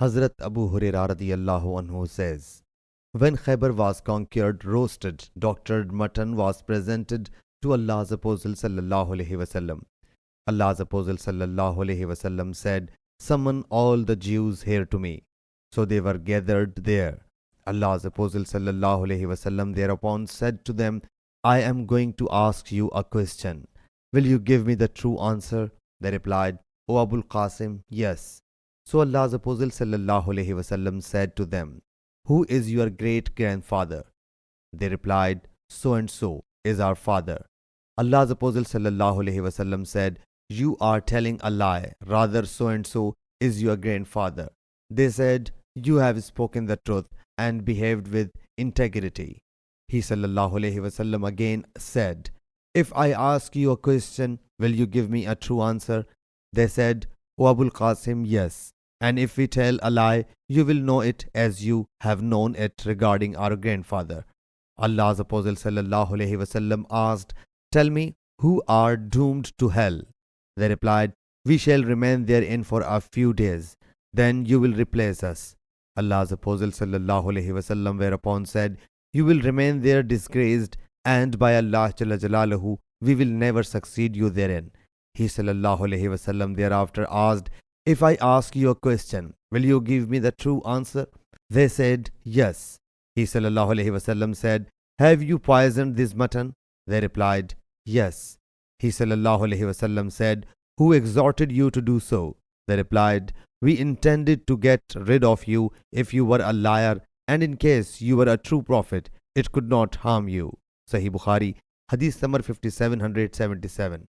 Hazrat Abu Hurairah radiyallahu anhu says, when Khaybar was conquered, roasted, doctored mutton was presented to Allah's Apostle sallallahu alaihi wasallam. Allah's Apostle sallallahu alaihi wasallam said, summon all the Jews here to me. So they were gathered there. Allah's Apostle sallallahu alaihi wasallam thereupon said to them, I am going to ask you a question. Will you give me the true answer? They replied, O Abul Qasim, yes. So Allah's Apostle sallallahu alaihi wasallam said to them, who is your great grandfather? They replied, so and so is our father. Allah's Apostle sallallahu alaihi wasallam said, you are telling a lie, rather so and so is your grandfather. They said, you have spoken the truth and behaved with integrity. He sallallahu alaihi wasallam again said, if I ask you a question, will you give me a true answer? They said, O Abul Qasim, yes. And if we tell a lie, you will know it as you have known it regarding our grandfather. Allah's Apostle sallallahu alaihi wasallam asked, tell me, who are doomed to hell? They replied, we shall remain therein for a few days. Then you will replace us. Allah's Apostle sallallahu alaihi wasallam whereupon said, you will remain there disgraced, and by Allah Jalla Jalaluhu, we will never succeed you therein. He sallallahu alaihi wasallam thereafter asked, if I ask you a question, will you give me the true answer? They said, yes. He sallallahu alaihi wasallam said, have you poisoned this mutton? They replied, yes. He sallallahu alaihi wasallam said, who exhorted you to do so? They replied, we intended to get rid of you if you were a liar, and in case you were a true prophet, it could not harm you. Sahih Bukhari, Hadith number 5777.